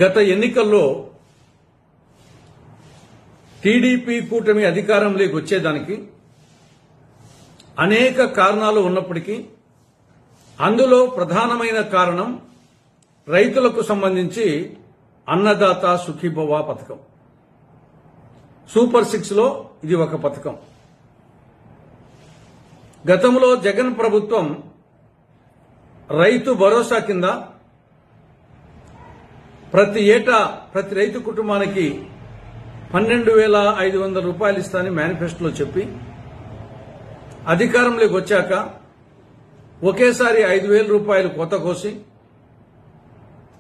గత ఎన్నికల్లో టీడీపీ కూటమి అధికారంలోకి వచ్చేదానికి అనేక కారణాలు ఉన్నప్పటికీ అందులో ప్రధానమైన కారణం రైతులకు సంబంధించి అన్నదాత సుఖీభవ పథకం. సూపర్ 6 లో ఇది ఒక పథకం. గతంలో జగన్ ప్రభుత్వం రైతు భరోసా కింద ప్రతి ఏటా ప్రతి రైతు కుటుంబానికి 12,500 రూపాయలు ఇస్తానని మేనిఫెస్టోలో చెప్పి అధికారంలోకి వచ్చాక ఒకేసారి 5,000 రూపాయలు కోత కోసి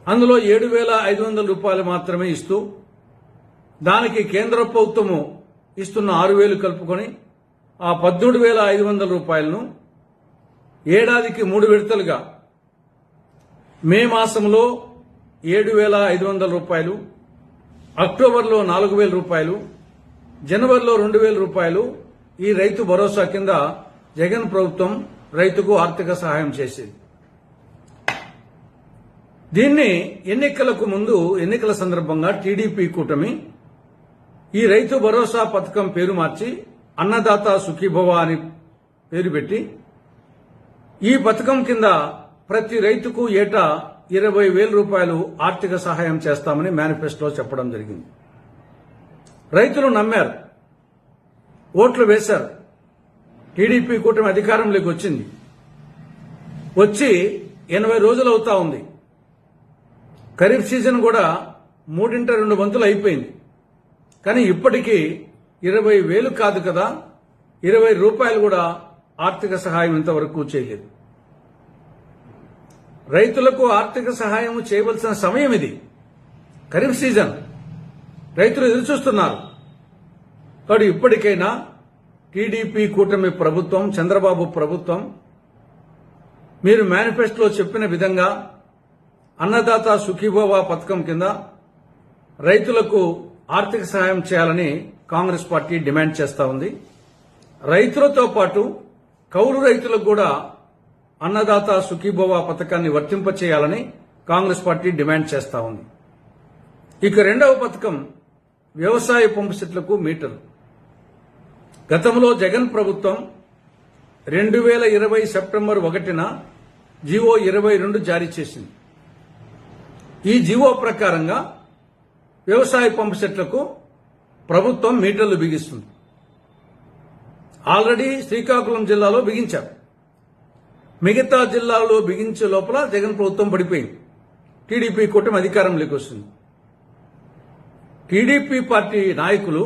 అందులో 7,500 రూపాయలు మాత్రమే ఇస్తూ దానికి కేంద్ర ప్రభుత్వము ఇస్తున్న 6,000 కలుపుకొని ఆ 13,500 రూపాయలను ఏడాదికి 3 విడతలుగా మే మాసంలో 7,500 రూపాయలు, అక్టోబర్లో 4,000 రూపాయలు, జనవరిలో 2,000 రూపాయలు ఈ రైతు భరోసా కింద జగన్ ప్రభుత్వం రైతుకు ఆర్థిక సహాయం చేసేది. దీన్ని ఎన్నికలకు ముందు ఎన్నికల సందర్భంగా టీడీపీ కూటమి ఈ రైతు భరోసా పథకం పేరు మార్చి అన్నదాత సుఖీభవ అని పేరు పెట్టి ఈ పథకం కింద ప్రతి రైతుకు ఏటా 20,000 రూపాయలు ఆర్థిక సహాయం చేస్తామని మేనిఫెస్టోలో చెప్పడం జరిగింది. రైతులు నమ్మారు, ఓట్లు వేశారు. టీడీపీ కూటమి అధికారంలోకి వచ్చింది. వచ్చి 80 రోజులు అవుతా ఉంది. ఖరీఫ్ సీజన్ కూడా 3/2 వంతులు అయిపోయింది. కానీ ఇప్పటికీ 20,000 కాదు కదా, 20 రూపాయలు కూడా ఆర్థిక సహాయం ఇంతవరకు చేయలేదు. రైతులకు ఆర్థిక సహాయం చేయవలసిన సమయం ఇది. ఖరీఫ్ సీజన్, రైతులు ఎదురుచూస్తున్నారు. కాబట్టి ఇప్పటికైనా టీడీపీ కూటమి ప్రభుత్వం, చంద్రబాబు ప్రభుత్వం మీరు మేనిఫెస్టోలో చెప్పిన విధంగా అన్నదాత సుఖీభవ పథకం కింద రైతులకు ఆర్థిక సహాయం చేయాలని కాంగ్రెస్ పార్టీ డిమాండ్ చేస్తా ఉంది. రైతులతో పాటు కౌలు రైతులకు కూడా అన్నదాత సుఖీభవ పథకాన్ని వర్తింపచేయాలని కాంగ్రెస్ పార్టీ డిమాండ్ చేస్తా ఉంది. ఇక రెండవ పథకం వ్యవసాయ పంపు సెట్లకు మీటర్లు. గతంలో జగన్ ప్రభుత్వం 2020 సెప్టెంబర్ 1న జీవో 22 జారీ చేసింది. ఈ జీవో ప్రకారంగా వ్యవసాయ పంపు సెట్లకు ప్రభుత్వం మీటర్లు బిగిస్తుంది. ఆల్రెడీ శ్రీకాకుళం జిల్లాలో బిగించారు. మిగతా జిల్లాల్లో బిగించే లోపల జగన్ ప్రభుత్వం పడిపోయింది. టీడీపీ కూటమి అధికారంలోకి వస్తుంది. టీడీపీ పార్టీ నాయకులు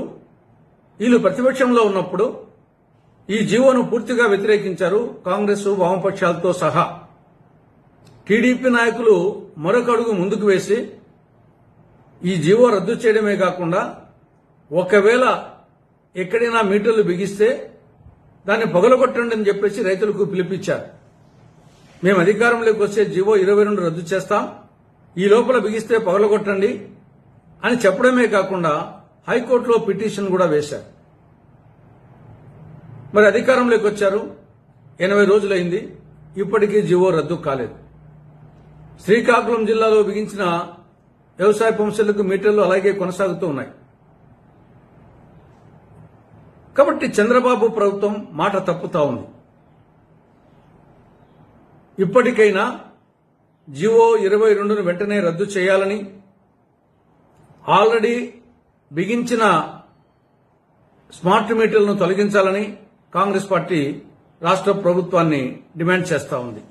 వీళ్ళు ప్రతిపక్షంలో ఉన్నప్పుడు ఈ జీవోను పూర్తిగా వ్యతిరేకించారు, కాంగ్రెస్ వామపక్షాలతో సహా. టీడీపీ నాయకులు మరొక అడుగు ముందుకు వేసి ఈ జీవో రద్దు చేయడమే కాకుండా ఒకవేళ ఎక్కడైనా మీటర్లు బిగిస్తే దాన్ని పగలగొట్టండి అని చెప్పేసి రైతులకు పిలిపించారు. మేము అధికారంలోకి వస్తే జీవో 22 రద్దు చేస్తాం, ఈ లోపల బిగిస్తే పగలగొట్టండి అని చెప్పడమే కాకుండా హైకోర్టులో పిటిషన్ కూడా వేశారు. మరి అధికారంలోకి వచ్చారు, 80 రోజులైంది, ఇప్పటికీ జీవో రద్దు కాలేదు. శ్రీకాకుళం జిల్లాలో బిగించిన వ్యవసాయ పంపులకు మీటర్లు అలాగే కొనసాగుతూ ఉన్నాయి. కాబట్టి చంద్రబాబు ప్రభుత్వం మాట తప్పుతా ఉంది. ఇప్పటికైనా జీవో 22ను వెంటనే రద్దు చేయాలని, ఆల్రెడీ బిగించిన స్మార్ట్ మీటర్లను తొలగించాలని కాంగ్రెస్ పార్టీ రాష్ట్ర ప్రభుత్వాన్ని డిమాండ్ చేస్తా ఉంది.